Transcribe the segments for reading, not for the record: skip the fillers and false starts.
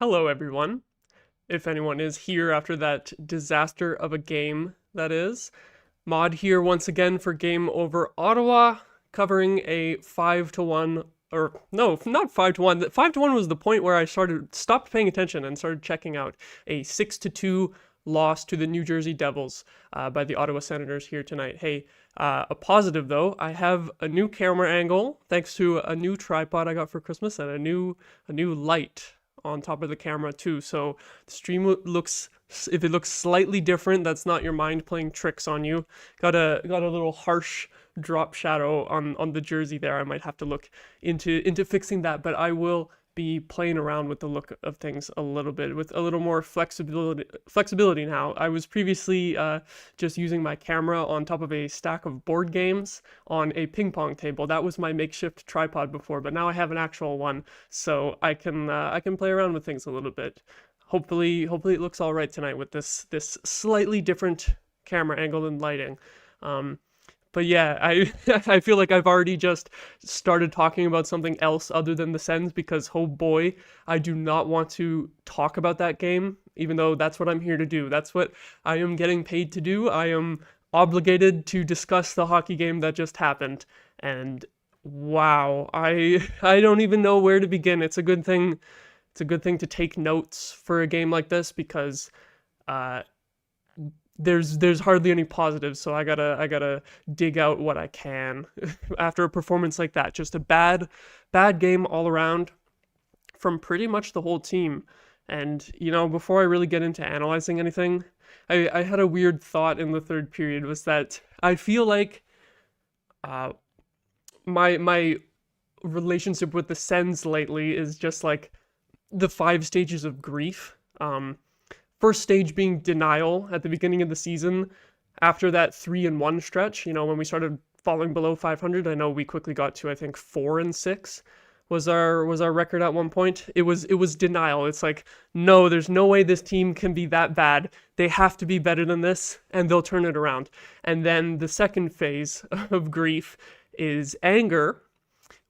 Hello, everyone. If anyone is here after that disaster of a game, that is. Maude here once again for game over Ottawa, covering a 5 to 1, or no, not 5 to 1. 5 to 1 was the point where I stopped paying attention and started checking out a 6 to 2 loss to the New Jersey Devils by the Ottawa Senators here tonight. Hey, a positive though, I have a new camera angle thanks to a new tripod I got for Christmas and a new light on top of the camera too. So the stream looks, if it looks slightly different, that's not your mind playing tricks on you. Got a little harsh drop shadow on the jersey there. I might have to look into fixing that, but I will be playing around with the look of things a little bit with a little more flexibility now. I was previously just using my camera on top of a stack of board games on a ping pong table. That was my makeshift tripod before, but now I have an actual one, so I can play around with things a little bit. Hopefully it looks all right tonight with this slightly different camera angle and lighting. But yeah, I I feel like I've already just started talking about something else other than the Sens because oh boy, I do not want to talk about that game, even though that's what I'm here to do. That's what I am getting paid to do. I am obligated to discuss the hockey game that just happened. And wow, I don't even know where to begin. It's a good thing to take notes for a game like this because uh there's hardly any positives, so I gotta dig out what I can after a performance like that. Just a bad game all around from pretty much the whole team. And before I really get into analyzing anything, I had a weird thought in the third period was that I feel like uh my relationship with the Sens lately is just like the five stages of grief. First stage being denial at the beginning of the season after that 3-1 stretch, when we started falling below 500. I know we quickly got to, I think, 4-6 was our record at one point. It was denial. It's like, no, there's no way this team can be that bad. They have to be better than this and they'll turn it around. And then the second phase of grief is anger.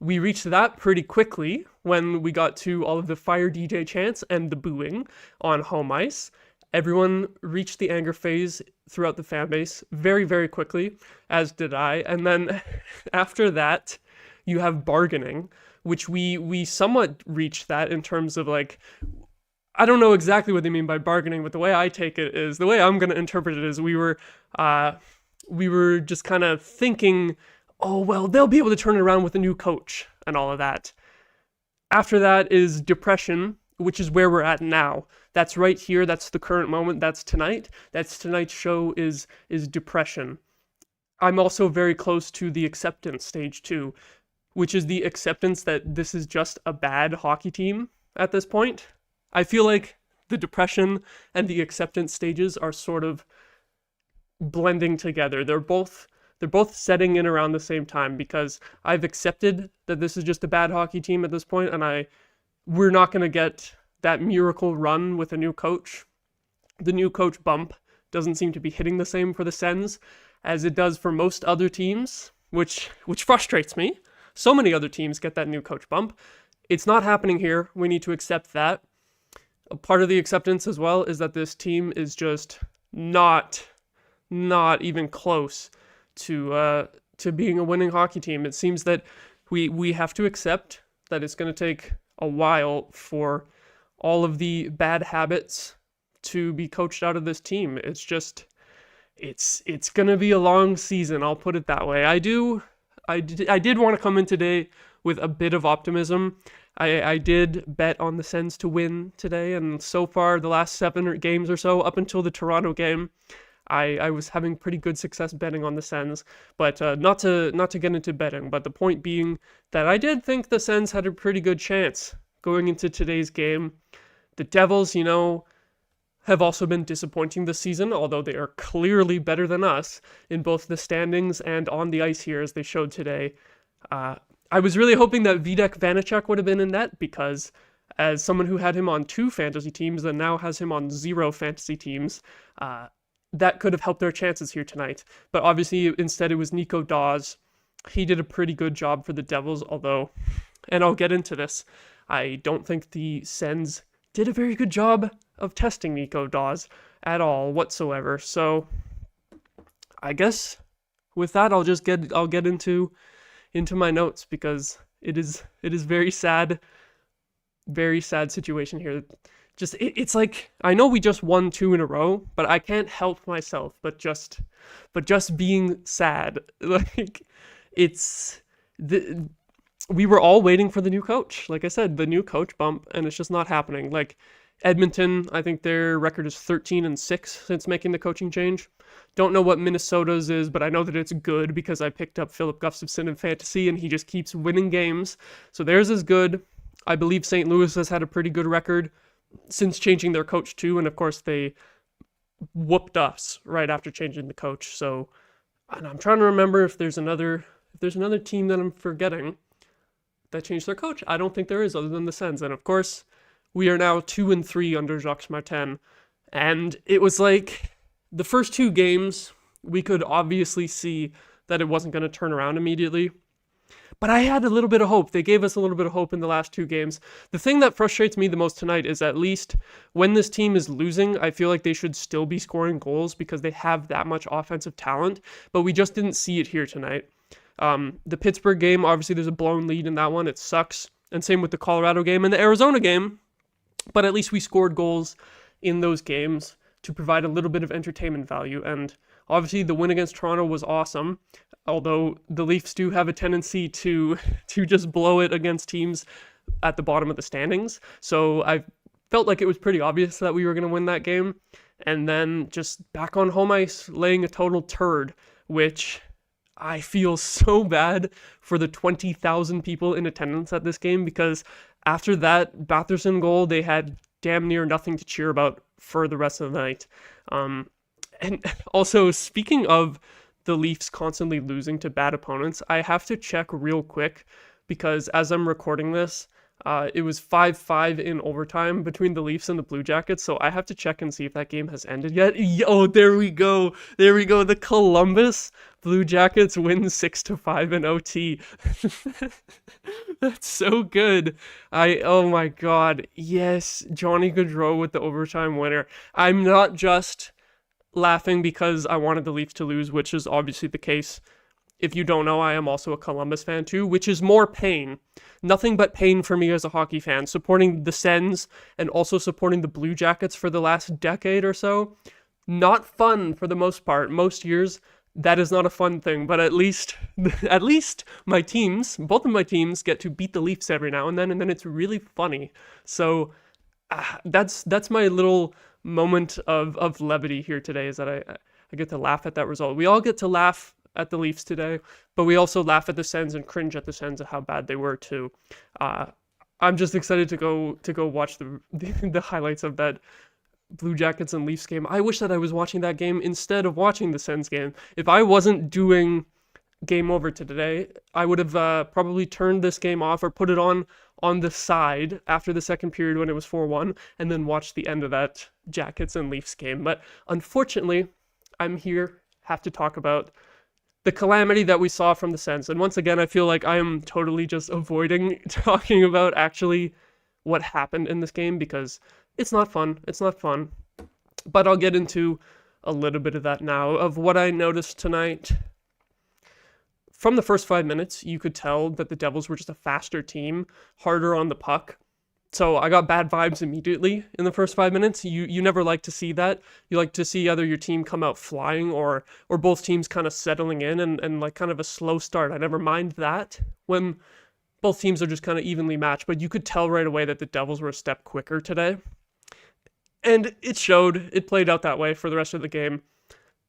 We reached that pretty quickly when we got to all of the Fire DJ chants and the booing on home ice. Everyone reached the anger phase throughout the fan base very, very quickly, as did I. And then after that, you have bargaining, which we somewhat reached that in terms of like, I don't know exactly what they mean by bargaining, but the way I take it is the way I'm going to interpret it is we were just kind of thinking, oh well, they'll be able to turn it around with a new coach and all of that. After that is depression, which is where we're at now. That's right here. That's the current moment. That's tonight. That's tonight's show is depression. I'm also very close to the acceptance stage too, which is the acceptance that this is just a bad hockey team at this point. I feel like the depression and the acceptance stages are sort of blending together. They're both setting in around the same time because I've accepted that this is just a bad hockey team at this point, and we're not going to get that miracle run with a new coach. The new coach bump doesn't seem to be hitting the same for the Sens as it does for most other teams, which frustrates me. So many other teams get that new coach bump. It's not happening here. We need to accept that. A part of the acceptance as well is that this team is just not even close to being a winning hockey team. It seems that we have to accept that it's going to take a while for all of the bad habits to be coached out of this team. It's going to be a long season, I'll put it that way. I did want to come in today with a bit of optimism. I did bet on the Sens to win today, and so far the last 7 games or so, up until the Toronto game, I was having pretty good success betting on the Sens, but not to get into betting. But the point being that I did think the Sens had a pretty good chance going into today's game. The Devils, have also been disappointing this season, although they are clearly better than us in both the standings and on the ice here, as they showed today. I was really hoping that Videk Vanacek would have been in net because, as someone who had him on 2 fantasy teams and now has him on 0 fantasy teams, that could have helped their chances here tonight. But obviously, instead, it was Nico Dawes. He did a pretty good job for the Devils, although, and I'll get into this, I don't think the Sens did a very good job of testing Nico Daws at all whatsoever. So I guess with that, I'll get into my notes, because it is very sad situation here. It's like, I know we just won 2 in a row, but I can't help myself but just being sad. Like, we were all waiting for the new coach. Like I said, the new coach bump, and it's just not happening. Like, Edmonton, I think their record is 13-6 since making the coaching change. Don't know what Minnesota's is, but I know that it's good because I picked up Philip Gustafson in fantasy, and he just keeps winning games. So theirs is good. I believe St. Louis has had a pretty good record since changing their coach too, and of course they whooped us right after changing the coach. So, and I'm trying to remember if there's another team that I'm forgetting that changed their coach. I don't think there is, other than the Sens. And of course, we are now 2-3 under Jacques Martin, and it was like the first 2 games we could obviously see that it wasn't going to turn around immediately. But I had a little bit of hope. They gave us a little bit of hope in the last 2 games. The thing that frustrates me the most tonight is, at least when this team is losing, I feel like they should still be scoring goals because they have that much offensive talent. But we just didn't see it here tonight. The Pittsburgh game, obviously there's a blown lead in that one. It sucks. And same with the Colorado game and the Arizona game. But at least we scored goals in those games to provide a little bit of entertainment value. And obviously the win against Toronto was awesome, although the Leafs do have a tendency to just blow it against teams at the bottom of the standings. So I felt like it was pretty obvious that we were going to win that game. And then just back on home ice, laying a total turd, which I feel so bad for the 20,000 people in attendance at this game, because after that Batherson goal, they had damn near nothing to cheer about for the rest of the night. And also, speaking of the Leafs constantly losing to bad opponents, I have to check real quick, because as I'm recording this, it was 5-5 in overtime between the Leafs and the Blue Jackets, so I have to check and see if that game has ended yet. Oh, there we go. The Columbus Blue Jackets win 6-5 in OT. That's so good. Oh my god. Yes, Johnny Gaudreau with the overtime winner. I'm not just laughing because I wanted the Leafs to lose, which is obviously the case. If you don't know, I am also a Columbus fan too, which is more pain. Nothing but pain for me as a hockey fan, supporting the Sens and also supporting the Blue Jackets for the last decade or so. Not fun for the most part. Most years, that is not a fun thing, but at least my teams, both of my teams, get to beat the Leafs every now and then it's really funny. So that's my little moment of levity here today, is that I get to laugh at that result. We all get to laugh at the Leafs today, but we also laugh at the Sens and cringe at the Sens at how bad they were too. I'm just excited to go watch the highlights of that Blue Jackets and Leafs game. I wish that I was watching that game instead of watching the Sens game. If I wasn't doing Game Over today, I would have probably turned this game off or put it on the side after the second period when it was 4-1, and then watched the end of that Jackets and Leafs game. But unfortunately, I'm here, have to talk about the calamity that we saw from the Sens. And once again, I feel like I am totally just avoiding talking about actually what happened in this game, because it's not fun. It's not fun. But I'll get into a little bit of that now, of what I noticed tonight. From the first 5 minutes, you could tell that the Devils were just a faster team, harder on the puck. So I got bad vibes immediately in the first 5 minutes. You never like to see that. You like to see either your team come out flying or both teams kind of settling in and like kind of a slow start. I never mind that when both teams are just kind of evenly matched. But you could tell right away that the Devils were a step quicker today. And it showed. It played out that way for the rest of the game.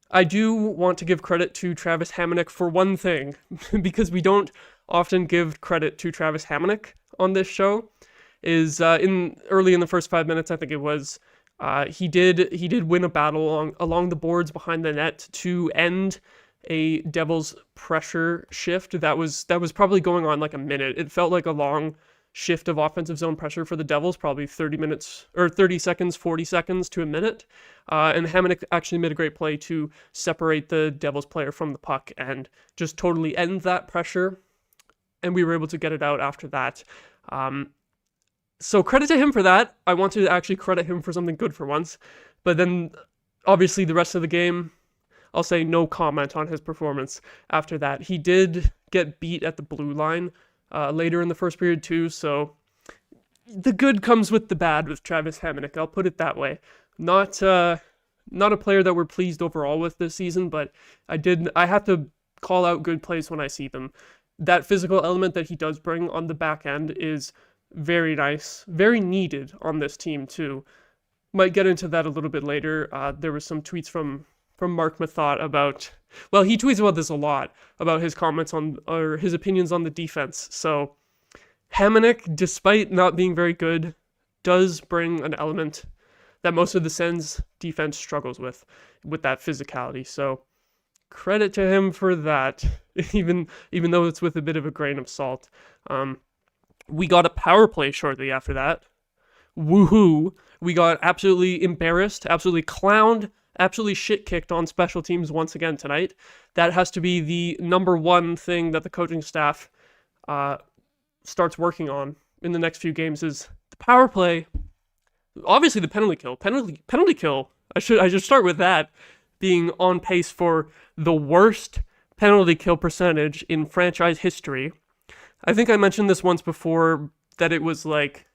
I do want to give credit to Travis Hamonic for one thing, because we don't often give credit to Travis Hamonic on this show. Is early in the first 5 minutes, I think it was, he did win a battle along the boards behind the net to end a Devils pressure shift that was probably going on like a minute. It felt like a long shift of offensive zone pressure for the Devils, probably 30 seconds, 40 seconds to a minute. And Hamonic actually made a great play to separate the Devils player from the puck and just totally end that pressure. And we were able to get it out after that. So credit to him for that. I want to actually credit him for something good for once. But then, obviously, the rest of the game, I'll say no comment on his performance after that. He did get beat at the blue line later in the first period too, so the good comes with the bad with Travis Hamonic. I'll put it that way. Not a player that we're pleased overall with this season, but I have to call out good plays when I see them. That physical element that he does bring on the back end is very nice, very needed on this team too. Might get into that a little bit later. There was some tweets from Mark Mathot about, well, he tweets about this a lot, about his comments on, or his opinions on the defense. So Hamonic, despite not being very good, does bring an element that most of the Sens defense struggles with that physicality. So credit to him for that, even though it's with a bit of a grain of salt. We got a power play shortly after that. Woohoo! We got absolutely embarrassed, absolutely clowned, absolutely shit-kicked on special teams once again tonight. That has to be the number one thing that the coaching staff starts working on in the next few games is the power play. Obviously the penalty kill. Penalty kill. I should start with that being on pace for the worst penalty kill percentage in franchise history. I think I mentioned this once before that it was like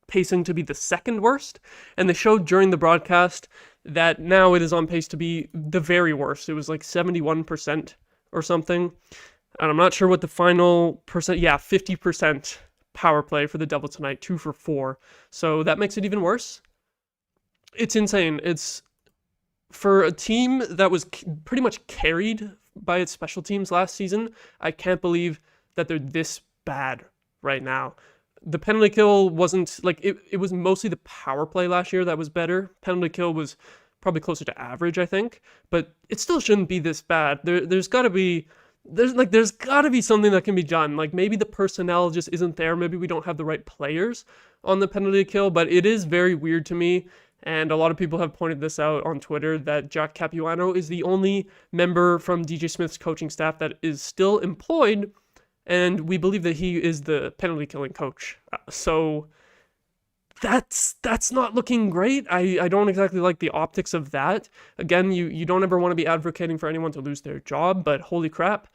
pacing to be the second worst, and they showed during the broadcast that now it is on pace to be the very worst. It was like 71% or something, and I'm not sure what the final percent, 50% power play for the Devils tonight, 2 for 4, so that makes it even worse. It's insane. It's for a team that was pretty much carried by its special teams last season. I can't believe that they're this bad right now. The penalty kill wasn't, like, it was mostly the power play last year that was better. Penalty kill was probably closer to average, I think, but it still shouldn't be this bad. There's gotta be something that can be done. Like, maybe the personnel just isn't there. Maybe we don't have the right players on the penalty kill, but it is very weird to me. And a lot of people have pointed this out on Twitter that Jack Capuano is the only member from DJ Smith's coaching staff that is still employed, and we believe that he is the penalty killing coach. So that's not looking great. I don't exactly like the optics of that. Again, you don't ever want to be advocating for anyone to lose their job, but holy crap,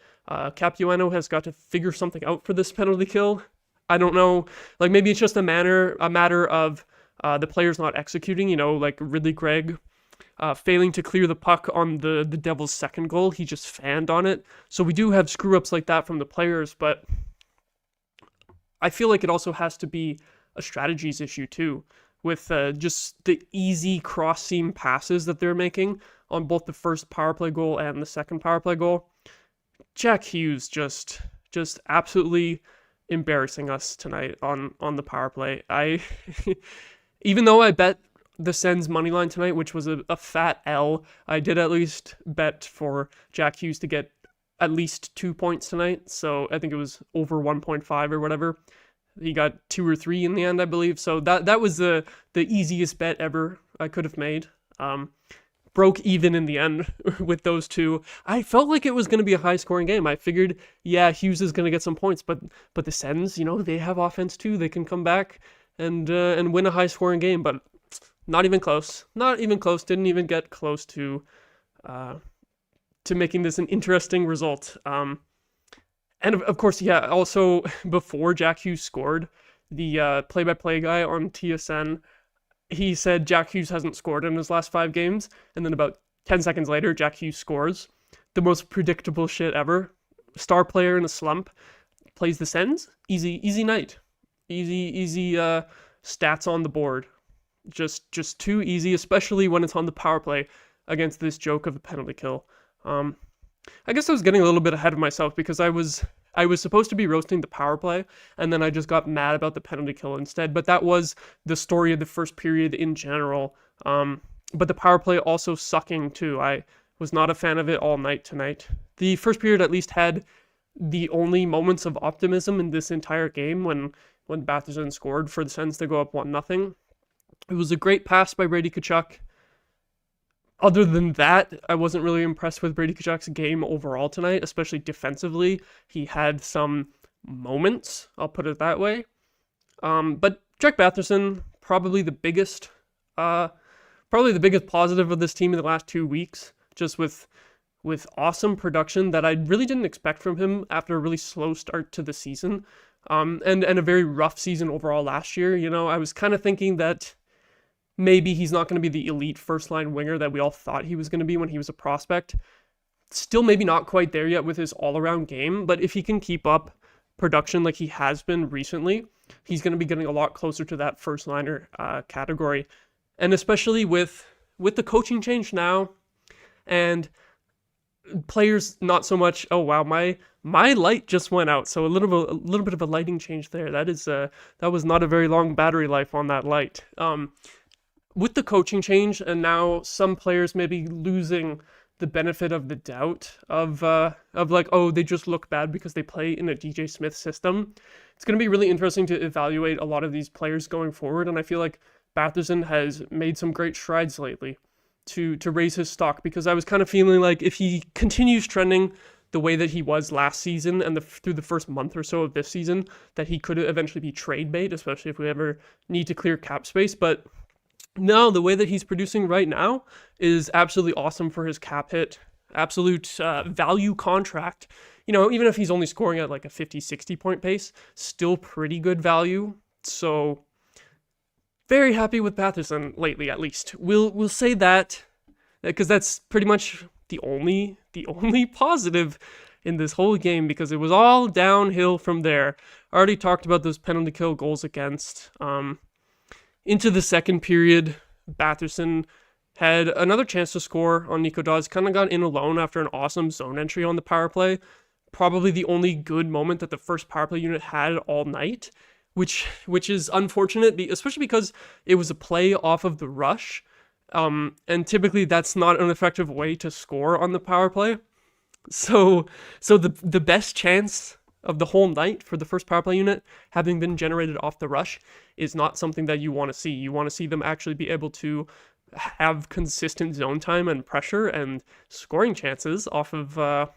Capuano has got to figure something out for this penalty kill. I don't know, like maybe it's just a matter of the players not executing, like Ridley Gregg failing to clear the puck on the Devils' second goal. He just fanned on it. So we do have screw-ups like that from the players, but I feel like it also has to be a strategies issue too, with just the easy cross-seam passes that they're making on both the first power play goal and the second power play goal. Jack Hughes just absolutely embarrassing us tonight on the power play. Even though I bet the Sens money line tonight, which was a fat L, I did at least bet for Jack Hughes to get at least 2 points tonight. So I think it was over 1.5 or whatever. He got 2 or 3 in the end, I believe. So that was the easiest bet ever I could have made. Broke even in the end with those two. I felt like it was going to be a high-scoring game. I figured, Hughes is going to get some points, but the Sens, they have offense too. They can come back and win a high-scoring game, but not even close. Not even close. Didn't even get close to making this an interesting result. And of course, also before Jack Hughes scored, the play-by-play guy on TSN, he said Jack Hughes hasn't scored in his last 5 games, and then about 10 seconds later, Jack Hughes scores. The most predictable shit ever. Star player in a slump, plays the Sens. Easy night. Easy stats on the board. Just too easy, especially when it's on the power play against this joke of a penalty kill. I guess I was getting a little bit ahead of myself because I was supposed to be roasting the power play, and then I just got mad about the penalty kill instead. But that was the story of the first period in general. But the power play also sucking too. I was not a fan of it all night tonight. The first period at least had the only moments of optimism in this entire game when Batherson scored for the Sens to go up 1-0. It was a great pass by Brady Tkachuk. Other than that, I wasn't really impressed with Brady Tkachuk's game overall tonight, especially defensively. He had some moments, I'll put it that way. But Jack Batherson, probably the biggest positive of this team in the last 2 weeks, just with awesome production that I really didn't expect from him after a really slow start to the season, and a very rough season overall last year. I was kind of thinking that maybe he's not going to be the elite first-line winger that we all thought he was going to be when he was a prospect. Still maybe not quite there yet with his all-around game, but if he can keep up production like he has been recently, he's going to be getting a lot closer to that first-liner category. And especially with the coaching change now, and players not so much. Oh wow, my light just went out, so a little bit of a lighting change there. That was not a very long battery life on that light. With the coaching change, and now some players maybe losing the benefit of the doubt of like, oh, they just look bad because they play in a DJ Smith system. It's going to be really interesting to evaluate a lot of these players going forward, and I feel like Batherson has made some great strides lately to raise his stock, because I was kind of feeling like if he continues trending the way that he was last season and through the first month or so of this season, that he could eventually be trade bait, especially if we ever need to clear cap space. But no, the way that he's producing right now is absolutely awesome for his cap hit, absolute value contract. Even if he's only scoring at like a 50-60 point pace, still pretty good value. So very happy with Batherson lately, at least. We'll say that, because that's pretty much the only positive in this whole game, because it was all downhill from there. I already talked about those penalty kill goals against. Into the second period, Batherson had another chance to score on Nico Daws. Kind of got in alone after an awesome zone entry on the power play. Probably the only good moment that the first power play unit had all night, which is unfortunate, especially because it was a play off of the rush, and typically that's not an effective way to score on the power play. So the best chance of the whole night for the first power play unit having been generated off the rush is not something that you want to see. You want to see them actually be able to have consistent zone time and pressure and scoring chances off of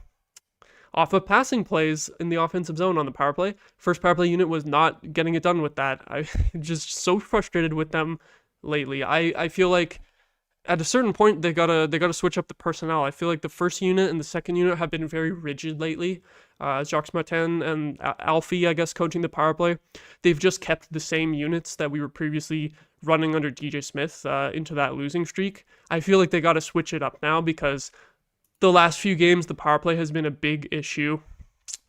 passing plays in the offensive zone on the power play. First power play unit was not getting it done with that. I'm just so frustrated with them lately. I feel like at a certain point they gotta switch up the personnel. I feel like the first unit and the second unit have been very rigid lately. Jacques Martin and Alfie, I guess, coaching the power play. They've just kept the same units that we were previously running under DJ Smith into that losing streak. I feel like they gotta switch it up now, because the last few games, the power play has been a big issue.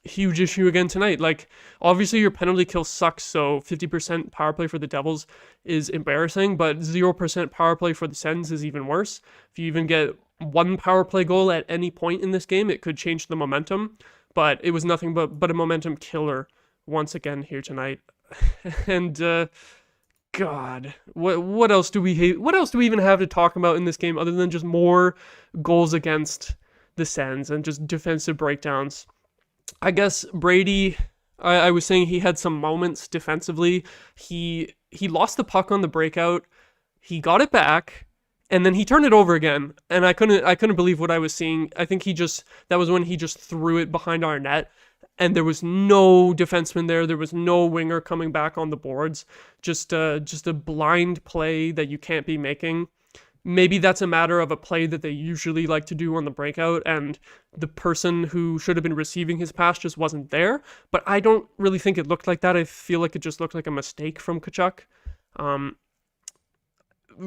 Huge issue again tonight. Like, obviously your penalty kill sucks, so 50% power play for the Devils is embarrassing, but 0% power play for the Sens is even worse. If you even get one power play goal at any point in this game, it could change the momentum, but it was nothing but a momentum killer once again here tonight. And God, what else do we hate? What else do we even have to talk about in this game other than just more goals against the Sens and just defensive breakdowns? I guess Brady, I was saying he had some moments defensively. He lost the puck on the breakout. He got it back, and then he turned it over again. And I couldn't believe what I was seeing. I think that was when he just threw it behind our net, and there was no defenseman there. There was no winger coming back on the boards. Just a blind play that you can't be making. Maybe that's a matter of a play that they usually like to do on the breakout, and the person who should have been receiving his pass just wasn't there. But I don't really think it looked like that. I feel like it just looked like a mistake from Tkachuk.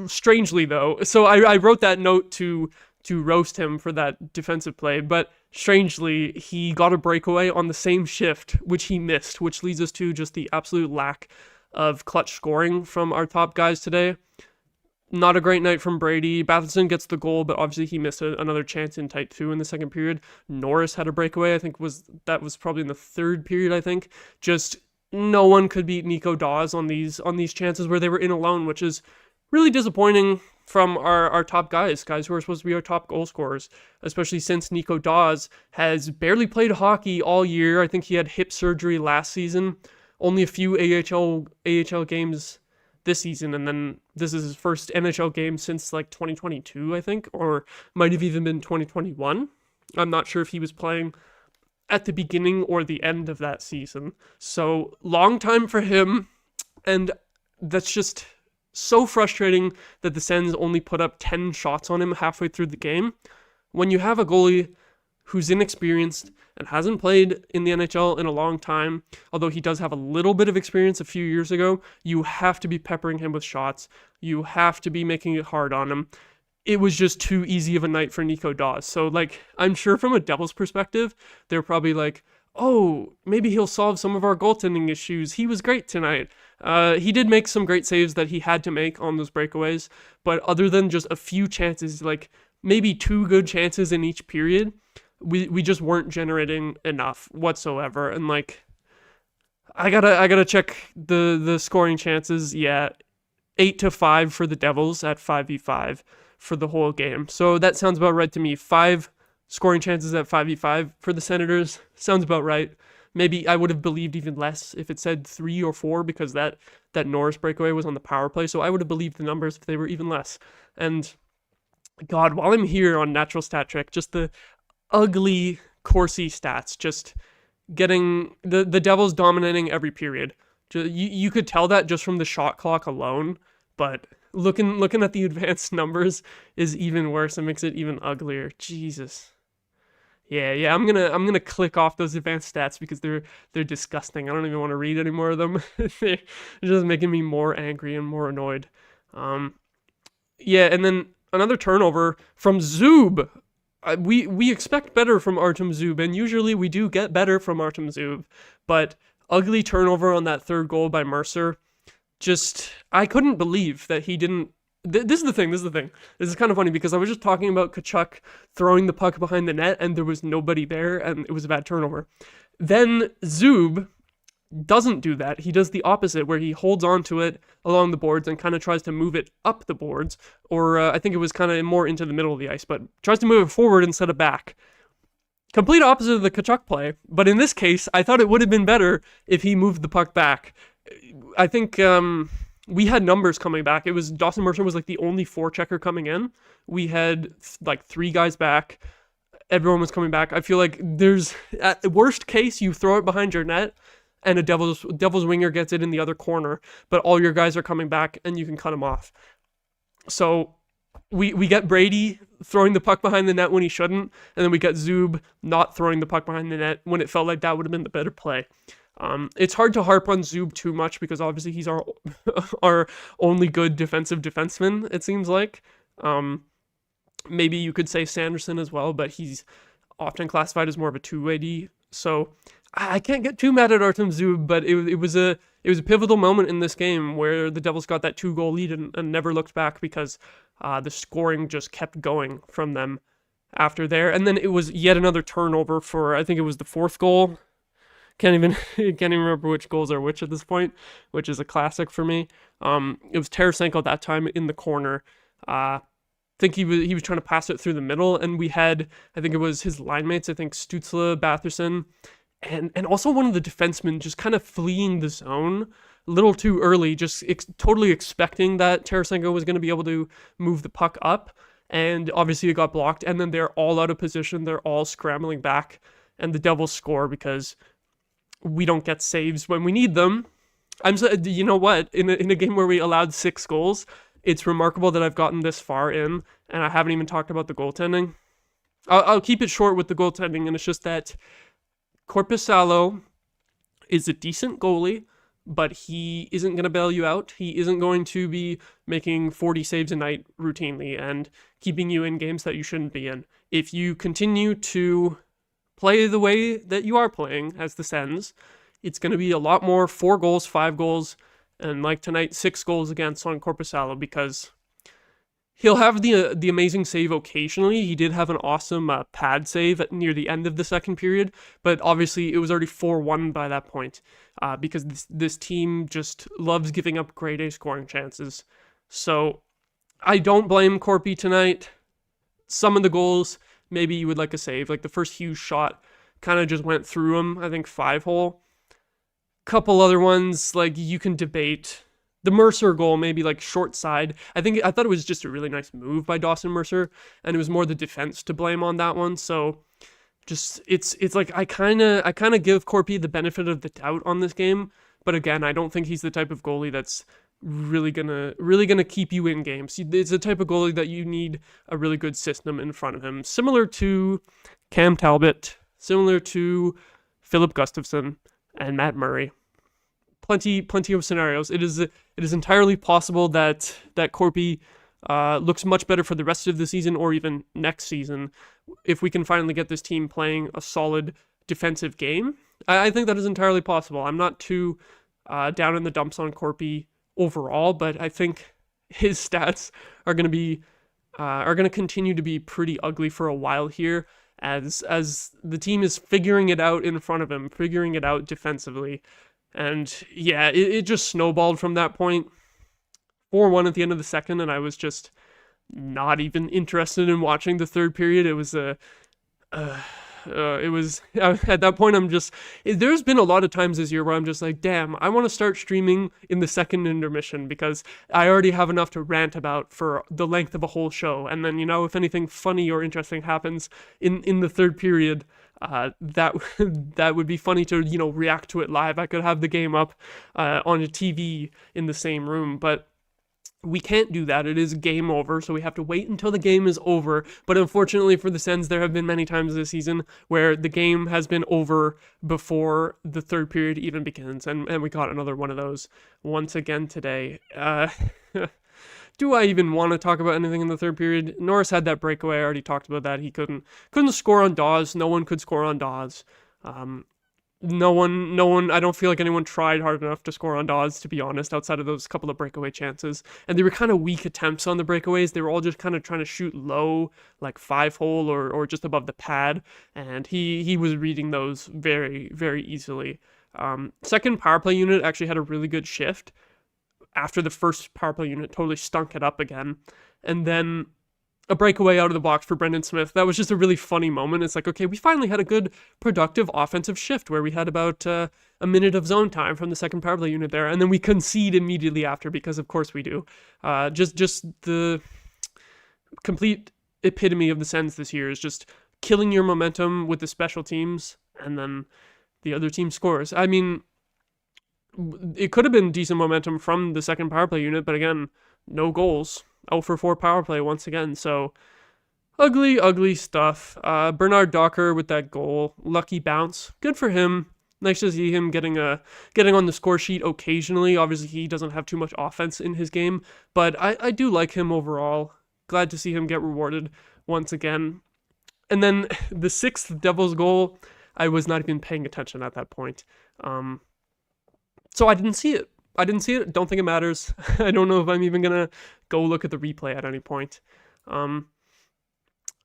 Strangely, though, so I wrote that note to roast him for that defensive play, but strangely, he got a breakaway on the same shift, which he missed, which leads us to just the absolute lack of clutch scoring from our top guys today. Not a great night from Brady. Batherson gets the goal, but obviously he missed another chance in tight 2 in the second period. Norris had a breakaway, I think that was probably in the third period, I think. Just no one could beat Nico Daws on these chances where they were in alone, which is really disappointing from our top guys who are supposed to be our top goal scorers, especially since Nico Daws has barely played hockey all year. I think he had hip surgery last season, only a few AHL games this season, and then this is his first NHL game since like 2022, I think, or might have even been 2021. I'm not sure if he was playing at the beginning or the end of that season. So long time for him, and that's just so frustrating that the Sens only put up 10 shots on him halfway through the game. When you have a goalie who's inexperienced and hasn't played in the NHL in a long time, although he does have a little bit of experience a few years ago, you have to be peppering him with shots. You have to be making it hard on him. It was just too easy of a night for Nico Daws. So, like, I'm sure from a Devils perspective, they're probably like, oh, maybe he'll solve some of our goaltending issues. He was great tonight. He did make some great saves that he had to make on those breakaways, but other than just a few chances, like maybe 2 good chances in each period, we just weren't generating enough whatsoever. And like, I gotta check the scoring chances. Yeah, 8-5 for the Devils at 5v5 for the whole game. So that sounds about right to me. 5 scoring chances at 5v5 for the Senators sounds about right. Maybe I would have believed even less if it said 3 or 4, because that Norris breakaway was on the power play. So I would have believed the numbers if they were even less. And God, while I'm here on Natural Stat Trick, just the ugly Corsi stats, just getting the Devils dominating every period. You could tell that just from the shot clock alone, but looking at the advanced numbers is even worse. It makes it even uglier. Jesus. Yeah, I'm gonna click off those advanced stats because they're disgusting. I don't even want to read any more of them. They're just making me more angry and more annoyed. Yeah, and then another turnover from Zub. We expect better from Artem Zub, and usually we do get better from Artem Zub, but ugly turnover on that third goal by Mercer. Just, I couldn't believe that he didn't. This is the thing. This is kind of funny because I was just talking about Tkachuk throwing the puck behind the net and there was nobody there and it was a bad turnover. Then Zub doesn't do that. He does the opposite, where he holds on to it along the boards and kind of tries to move it up the boards, or I think it was kind of more into the middle of the ice, but tries to move it forward instead of back. Complete opposite of the Tkachuk play, but in this case, I thought it would have been better if he moved the puck back. I think we had numbers coming back. It was Dawson Mercer was like the only forechecker coming in. We had like 3 guys back. Everyone was coming back. I feel like there's, at the worst case, you throw it behind your net and a Devils winger gets it in the other corner, but all your guys are coming back and you can cut them off. So we get Brady throwing the puck behind the net when he shouldn't, and then we get Zub not throwing the puck behind the net when it felt like that would have been the better play. It's hard to harp on Zub too much because obviously he's our only good defensive defenseman, it seems like. Maybe you could say Sanderson as well, but he's often classified as more of a two-way D. So I can't get too mad at Artem Zub, but it was a pivotal moment in this game where the Devils got that 2-goal lead and never looked back because the scoring just kept going from them after there. And then it was yet another turnover for, I think it was the 4th goal. Can't even remember which goals are which at this point, which is a classic for me. It was Tarasenko that time in the corner. I think he was trying to pass it through the middle, and we had, I think it was his line mates, I think Stützle, Batherson, and also one of the defensemen just kind of fleeing the zone a little too early, just totally expecting that Tarasenko was going to be able to move the puck up, and obviously it got blocked, and then they're all out of position, they're all scrambling back, and the Devils score because we don't get saves when we need them. You know what? In a game where we allowed 6 goals, it's remarkable that I've gotten this far in, and I haven't even talked about the goaltending. I'll keep it short with the goaltending, and it's just that Korpisalo is a decent goalie, but he isn't going to bail you out. He isn't going to be making 40 saves a night routinely and keeping you in games that you shouldn't be in. If you continue to play the way that you are playing as the Sens, it's going to be a lot more 4 goals, 5 goals, and like tonight, 6 goals against on Korpisalo, because he'll have the amazing save occasionally. He did have an awesome pad save near the end of the second period, but obviously it was already 4-1 by that point because this team just loves giving up grade A scoring chances. So I don't blame Corpy tonight. Some of the goals, maybe you would like a save. Like the first huge shot kind of just went through him, I think 5-hole. Couple other ones, like you can debate. The Mercer goal, maybe like short side. I thought it was just a really nice move by Dawson Mercer, and it was more the defense to blame on that one. So just it's like I kind of give Corpy the benefit of the doubt on this game, but again, I don't think he's the type of goalie that's really gonna keep you in games. It's the type of goalie that you need a really good system in front of him, similar to Cam Talbot, similar to Philip Gustafson and Matt Murray. Plenty of scenarios. It is entirely possible that Corpy looks much better for the rest of the season or even next season if we can finally get this team playing a solid defensive game. I think that is entirely possible. I'm not too down in the dumps on Corpy overall, but I think his stats are going to continue to be pretty ugly for a while here as the team is figuring it out in front of him, figuring it out defensively. And yeah, it just snowballed from that point. 4-1 at the end of the second, and I was just not even interested in watching the third period. It was at that point, there's been a lot of times this year where I'm just like, damn, I want to start streaming in the second intermission because I already have enough to rant about for the length of a whole show. And then, if anything funny or interesting happens in the third period, that would be funny to, react to it live. I could have the game up on a TV in the same room, but we can't do that. It is game over, so we have to wait until the game is over. But unfortunately for the Sens, there have been many times this season where the game has been over before the third period even begins, and we got another one of those once again today. Do I even want to talk about anything in the third period? Norris had that breakaway. I already talked about that. He couldn't score on Dawes. No one could score on Dawes. No one, I don't feel like anyone tried hard enough to score on Dawes, to be honest, outside of those couple of breakaway chances. And they were kind of weak attempts on the breakaways. They were all just kind of trying to shoot low, like 5-hole or just above the pad. And he was reading those very, very easily. Second power play unit actually had a really good shift. After the first power play unit totally stunk it up again. And then a breakaway out of the box for Brendan Smith. That was just a really funny moment. It's like, okay, we finally had a good, productive offensive shift where we had about a minute of zone time from the second power play unit there, and then we concede immediately after because, of course, we do. Just the complete epitome of the Sens this year is just killing your momentum with the special teams, and then the other team scores. I mean, it could have been decent momentum from the second power play unit, but again, no goals. 0 for 4 power play once again. So ugly stuff. Bernard Docker with that goal. Lucky bounce. Good for him. Nice to see him getting on the score sheet occasionally. Obviously, he doesn't have too much offense in his game, but I do like him overall. Glad to see him get rewarded once again. And then the 6th Devils goal, I was not even paying attention at that point. So I didn't see it. Don't think it matters. I don't know if I'm even going to go look at the replay at any point. I'm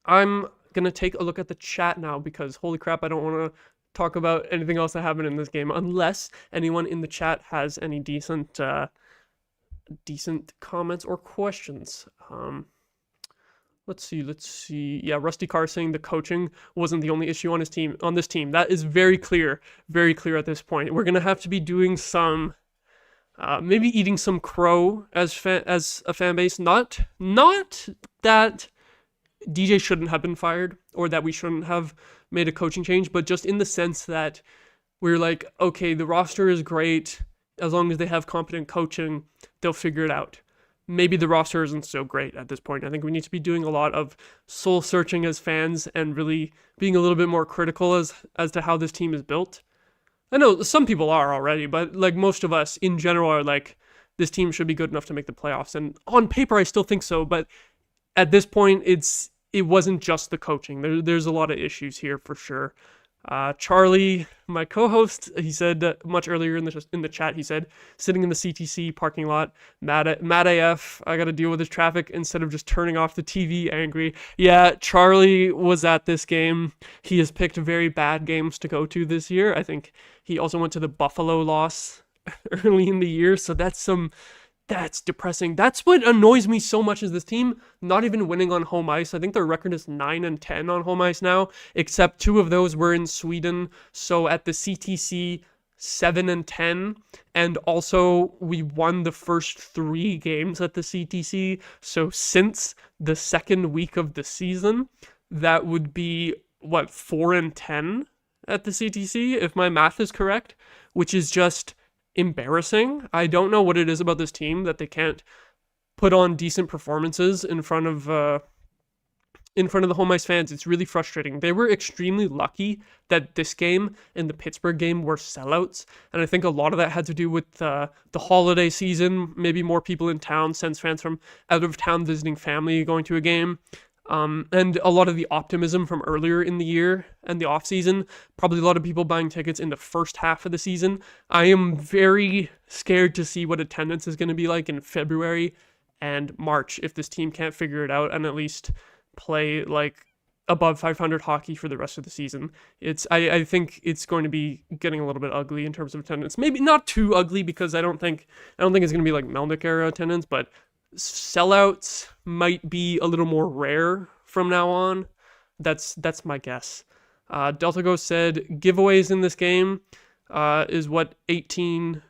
going to take a look at the chat now because, holy crap, I don't want to talk about anything else that happened in this game unless anyone in the chat has any decent comments or questions. Let's see. Yeah, Rusty Carr saying the coaching wasn't the only issue on this team. That is very clear at this point. We're going to have to be doing some... maybe eating some crow as a fan base. Not that DJ shouldn't have been fired or that we shouldn't have made a coaching change, but just in the sense that we're like, okay, the roster is great. As long as they have competent coaching, they'll figure it out. Maybe the roster isn't so great at this point. I think we need to be doing a lot of soul searching as fans and really being a little bit more critical as to how this team is built. I know some people are already, but like most of us in general are like, this team should be good enough to make the playoffs. And on paper, I still think so. But at this point, it wasn't just the coaching. There's a lot of issues here for sure. Charlie, my co-host, he said much earlier in the chat, he said, sitting in the CTC parking lot, mad AF, I got to deal with this traffic instead of just turning off the TV angry. Yeah, Charlie was at this game. He has picked very bad games to go to this year. I think he also went to the Buffalo loss early in the year, so that's depressing. That's what annoys me so much is this team not even winning on home ice. I think their record is 9-10 on home ice now, except 2 of those were in Sweden. So at the CTC, 7-10, and also we won the first 3 games at the CTC. So since the second week of the season, that would be 4-10 at the CTC, if my math is correct, which is just embarrassing. I don't know what it is about this team that they can't put on decent performances in front of the home ice fans. It's really frustrating. They were extremely lucky that this game and the Pittsburgh game were sellouts, and I think a lot of that had to do with the holiday season, maybe more people in town, Sens fans from out of town visiting family going to a game. And a lot of the optimism from earlier in the year and the off season, probably a lot of people buying tickets in the first half of the season. I am very scared to see what attendance is going to be like in February and March if this team can't figure it out and at least play like above 500 hockey for the rest of the season. I think it's going to be getting a little bit ugly in terms of attendance. Maybe not too ugly because I don't think it's going to be like Melnick era attendance, but sellouts might be a little more rare from now on. That's my guess. Delta Ghost said giveaways in this game is what 18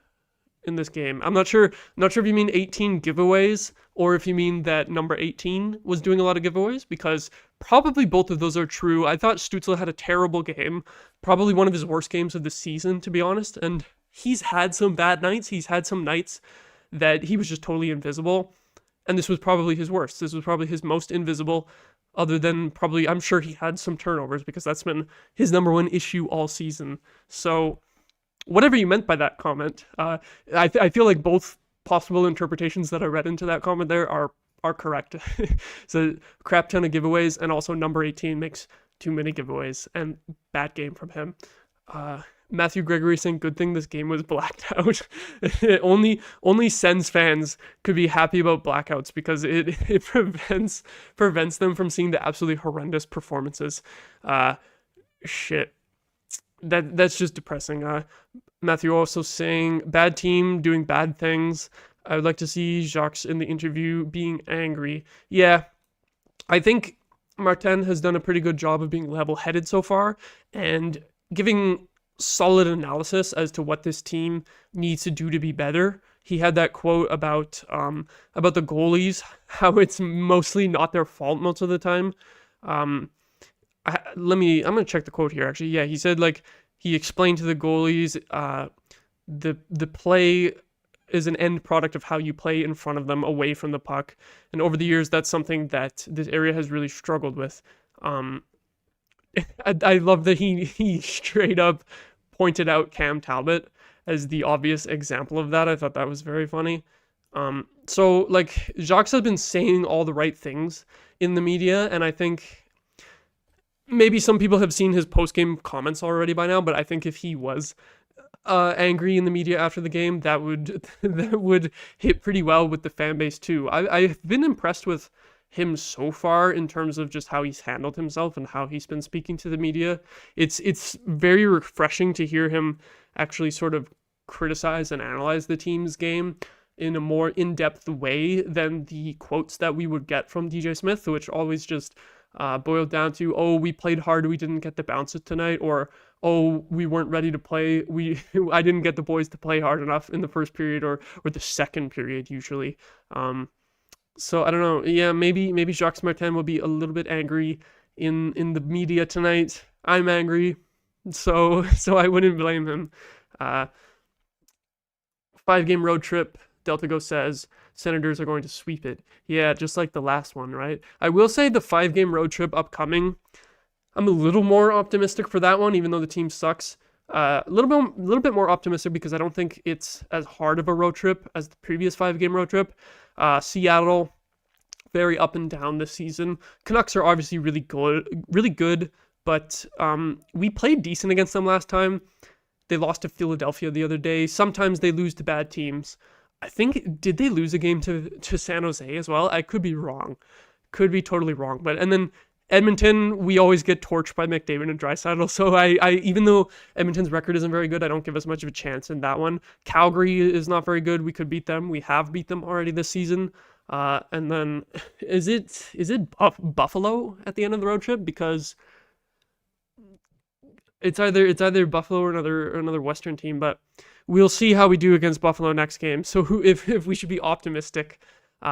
in this game. I'm not sure if you mean 18 giveaways or if you mean that number 18 was doing a lot of giveaways, because probably both of those are true. I thought Stützle had a terrible game, probably one of his worst games of the season, to be honest, and he's had some bad nights. He's had some nights that he was just totally invisible, and this was probably his worst. This was probably his most invisible, other than probably, I'm sure he had some turnovers, because that's been his number one issue all season. So whatever you meant by that comment, I feel like both possible interpretations that I read into that comment there are correct. So crap ton of giveaways, and also number 18 makes too many giveaways, and bad game from him. Matthew Gregory saying, good thing this game was blacked out. only Sens fans could be happy about blackouts, because it prevents them from seeing the absolutely horrendous performances. Shit. That's just depressing. Matthew also saying, bad team doing bad things. I would like to see Jacques in the interview being angry. Yeah, I think Martin has done a pretty good job of being level-headed so far and giving solid analysis as to what this team needs to do to be better. He had that quote about the goalies, how it's mostly not their fault most of the time. I'm gonna check the quote here actually. Yeah, he said, like, he explained to the goalies the play is an end product of how you play in front of them, away from the puck. And over the years, that's something that this area has really struggled with. I love that he straight up pointed out Cam Talbot as the obvious example of that. I thought that was very funny. So, like, Jacques has been saying all the right things in the media, and I think maybe some people have seen his post-game comments already by now, but I think if he was angry in the media after the game, that would hit pretty well with the fan base too. I've been impressed with him so far in terms of just how he's handled himself and how he's been speaking to the media. It's very refreshing to hear him actually sort of criticize and analyze the team's game in a more in-depth way than the quotes that we would get from DJ Smith, which always just boiled down to, oh, we played hard, we didn't get the bounces tonight, or oh, we weren't ready to play, I didn't get the boys to play hard enough in the first period or the second period usually. So I don't know. Yeah, maybe Jacques Martin will be a little bit angry in the media tonight. I'm angry, so I wouldn't blame him. 5-game road trip, Delta Go says Senators are going to sweep it. Yeah, just like the last one, right? I will say the 5-game road trip upcoming, I'm a little more optimistic for that one, even though the team sucks. A little bit more optimistic because I don't think it's as hard of a road trip as the previous 5-game road trip. Seattle, very up and down this season. Canucks are obviously really good, but we played decent against them last time. They lost to Philadelphia the other day. Sometimes they lose to bad teams. I think, did they lose a game to San Jose as well? I could be wrong. Could be totally wrong. And then Edmonton, we always get torched by McDavid and Draisaitl. So I even though Edmonton's record isn't very good, I don't give us much of a chance in that one. Calgary is not very good. We could beat them. We have beat them already this season. And then is it Buffalo at the end of the road trip? Because it's either Buffalo or another Western team, but we'll see how we do against Buffalo next game. So if we should be optimistic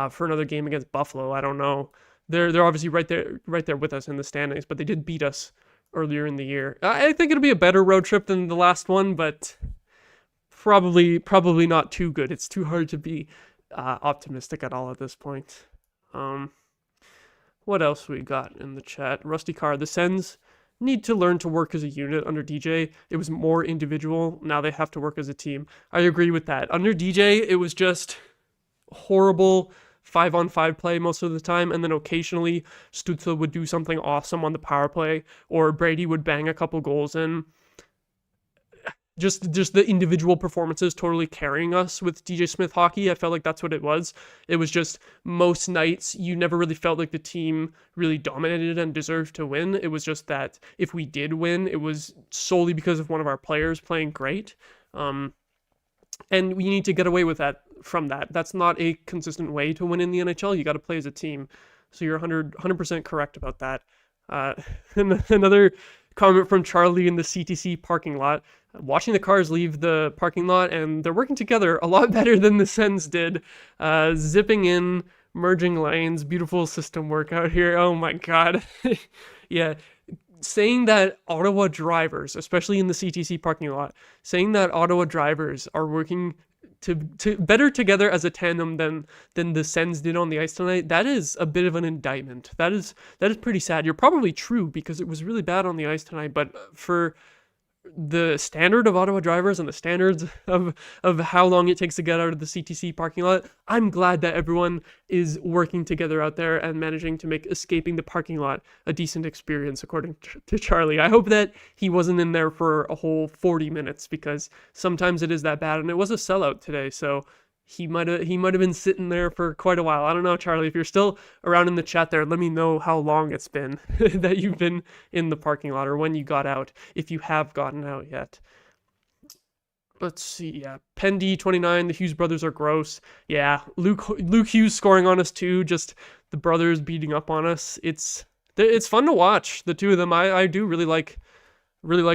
for another game against Buffalo, I don't know. They're obviously right there with us in the standings, but they did beat us earlier in the year. I think it'll be a better road trip than the last one, but probably not too good. It's too hard to be optimistic at all at this point. What else we got in the chat? Rusty Carr, the Sens need to learn to work as a unit under DJ. It was more individual. Now they have to work as a team. I agree with that. Under DJ, it was just horrible 5-on-5 play most of the time, and then occasionally Stützle would do something awesome on the power play, or Brady would bang a couple goals in. Just the individual performances totally carrying us with DJ Smith hockey. I felt like that's what it was. It was just most nights you never really felt like the team really dominated and deserved to win. It was just that if we did win, it was solely because of one of our players playing great. And we need to get away with that from that. That's not a consistent way to win in the NHL. You got to play as a team. So you're 100% correct about that. Another comment from Charlie in the CTC parking lot. Watching the cars leave the parking lot, and they're working together a lot better than the Sens did. Zipping in, merging lanes, beautiful system work out here. Oh my god. Yeah. Saying that Ottawa drivers, especially in the CTC parking lot, saying that Ottawa drivers are working to better together as a tandem than the Sens did on the ice tonight, that is a bit of an indictment. That is pretty sad. You're probably true because it was really bad on the ice tonight, but for the standard of Ottawa drivers and the standards of how long it takes to get out of the CTC parking lot, I'm glad that everyone is working together out there and managing to make escaping the parking lot a decent experience, according to Charlie. I hope that he wasn't in there for a whole 40 minutes, because sometimes it is that bad, and it was a sellout today, so he might have been sitting there for quite a while. I don't know, Charlie, if you're still around in the chat there, let me know how long it's been that you've been in the parking lot, or when you got out, if you have gotten out yet. Let's see, yeah. Pendy 29, the Hughes brothers are gross. Yeah, Luke Hughes scoring on us too, just the brothers beating up on us. It's fun to watch, the two of them. I do really like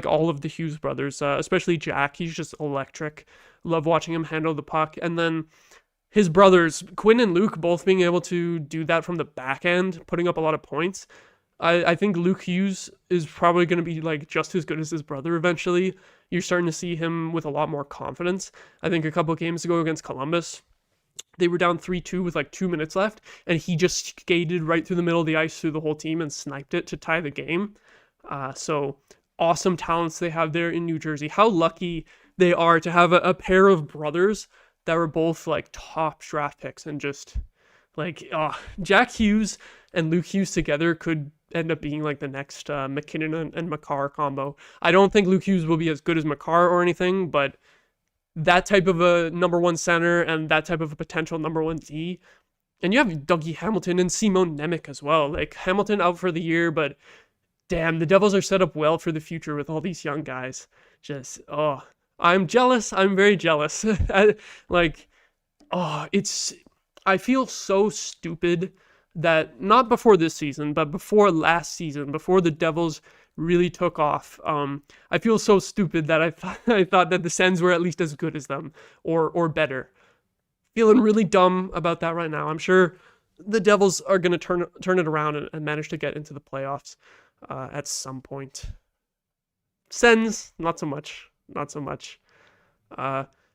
all of the Hughes brothers, especially Jack. He's just electric. Love watching him handle the puck. And then his brothers, Quinn and Luke, both being able to do that from the back end, putting up a lot of points. I think Luke Hughes is probably going to be like just as good as his brother eventually. You're starting to see him with a lot more confidence. I think a couple of games ago against Columbus, they were down 3-2 with like 2 minutes left, and he just skated right through the middle of the ice through the whole team and sniped it to tie the game. So awesome talents they have there in New Jersey. How lucky they are to have a pair of brothers that were both like top draft picks, and just like Jack Hughes and Luke Hughes together could end up being like the next McKinnon and Makar combo. I don't think Luke Hughes will be as good as Makar or anything, but that type of a number one center and that type of a potential number one D. And you have Dougie Hamilton and Simon Nemec as well. Like Hamilton out for the year, but damn, the Devils are set up well for the future with all these young guys. Just, I'm jealous. I'm very jealous. I feel so stupid that not before this season, but before last season, before the Devils really took off, I feel so stupid that I thought that the Sens were at least as good as them or better. Feeling really dumb about that right now. I'm sure the Devils are going to turn it around and manage to get into the playoffs at some point. Sens, not so much.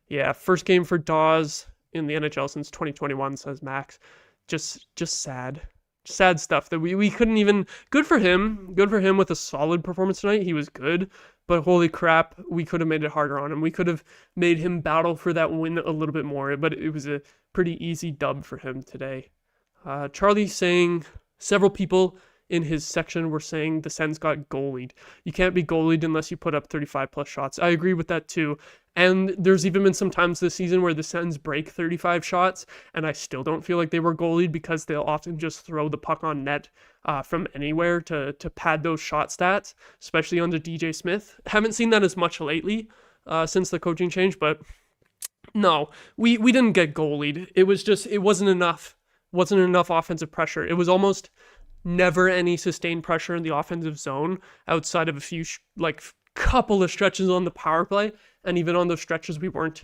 Yeah, first game for Dawes in the NHL since 2021, says Max. Just sad stuff that we couldn't even. Good for him with a solid performance tonight. He was good, but holy crap, we could have made it harder on him. We could have made him battle for that win a little bit more, but it was a pretty easy dub for him today. Charlie saying several people in his section were saying the Sens got goalied. You can't be goalied unless you put up 35 plus shots. I agree with that too. And there's even been some times this season where the Sens break 35 shots, and I still don't feel like they were goalied, because they'll often just throw the puck on net from anywhere to pad those shot stats, especially under DJ Smith. Haven't seen that as much lately since the coaching change, but no, we didn't get goalied. It wasn't enough offensive pressure. It was almost never any sustained pressure in the offensive zone outside of a few couple of stretches on the power play, and even on those stretches we weren't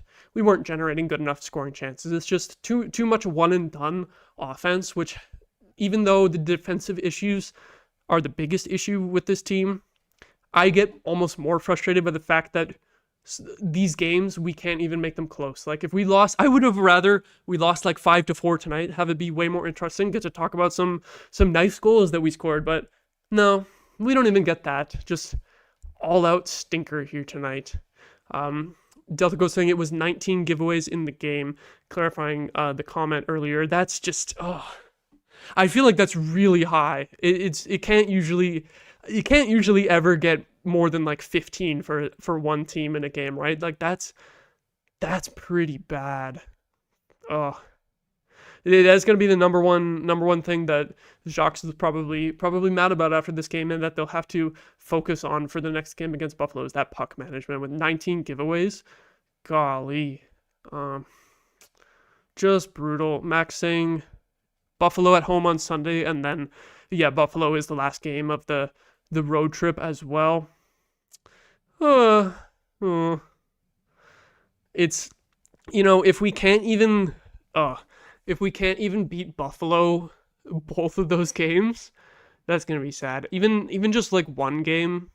generating good enough scoring chances. It's just too much one and done offense, which, even though the defensive issues are the biggest issue with this team, I get almost more frustrated by the fact that these games, we can't even make them close. Like if we lost, I would have rather we lost like 5-4 tonight, have it be way more interesting, get to talk about some nice goals that we scored, but no, we don't even get that. Just all out stinker here tonight. Delta Ghost saying it was 19 giveaways in the game, clarifying the comment earlier. That's just, I feel like that's really high. It can't usually, you can't usually ever get more than like 15 for one team in a game, right? Like that's pretty bad. That's going to be the number one thing that Jacques is probably mad about after this game, and that they'll have to focus on for the next game against Buffalo, is that puck management with 19 giveaways. Golly, just brutal. Max saying Buffalo at home on Sunday, and then Buffalo is the last game of the road trip as well. It's, if we can't even beat Buffalo both of those games, that's gonna be sad. Even just like one game,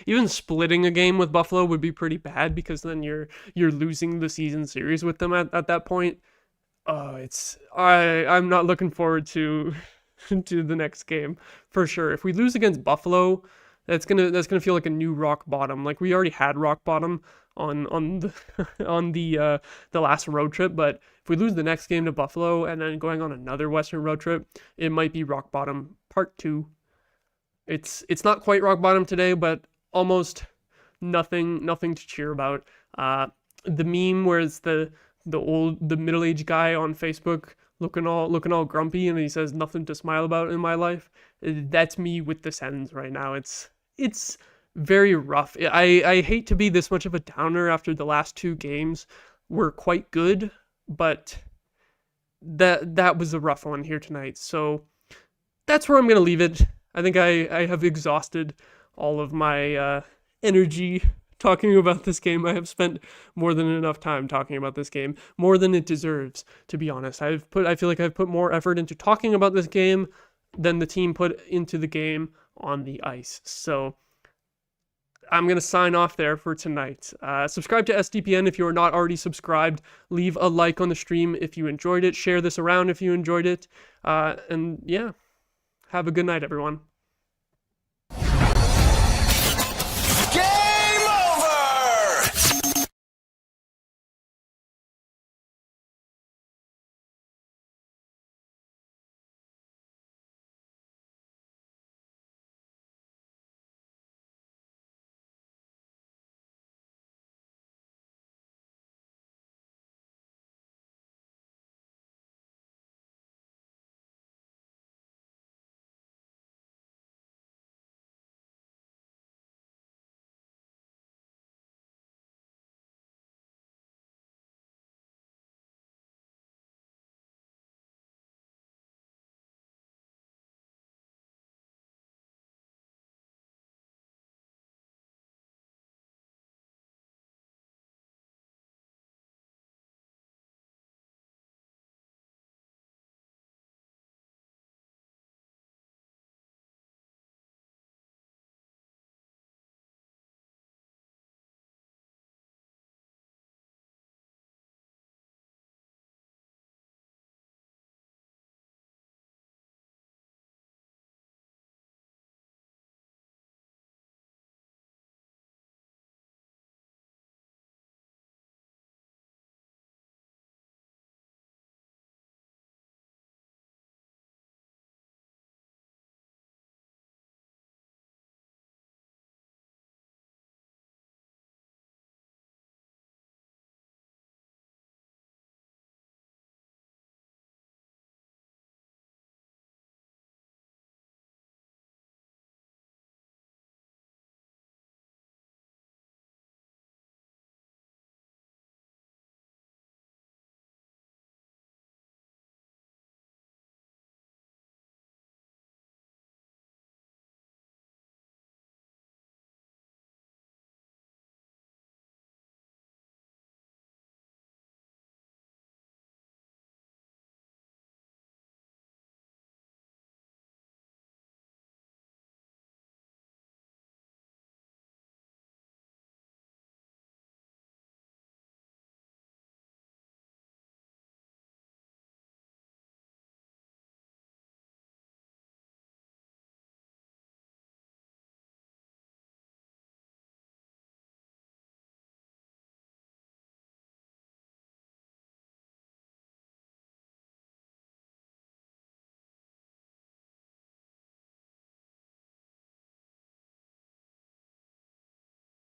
even splitting a game with Buffalo would be pretty bad, because then you're losing the season series with them at that point. I'm not looking forward to to the next game for sure. If we lose against Buffalo, that's gonna feel like a new rock bottom. Like we already had rock bottom on the on the last road trip, but if we lose the next game to Buffalo and then going on another Western road trip, it might be rock bottom part 2. It's not quite rock bottom today, but almost nothing to cheer about. The meme where it's the middle-aged guy on Facebook looking all grumpy, and he says nothing to smile about in my life. That's me with the Sens right now. It's very rough. I hate to be this much of a downer after the last 2 games were quite good, but that was a rough one here tonight. So that's where I'm going to leave it. I think I have exhausted all of my energy talking about this game. I have spent more than enough time talking about this game, more than it deserves, to be honest. I feel like I've put more effort into talking about this game than the team put into the game on the ice. So I'm going to sign off there for tonight. Subscribe to SDPN if you are not already subscribed. Leave a like on the stream if you enjoyed it. Share this around if you enjoyed it. And yeah, have a good night, everyone.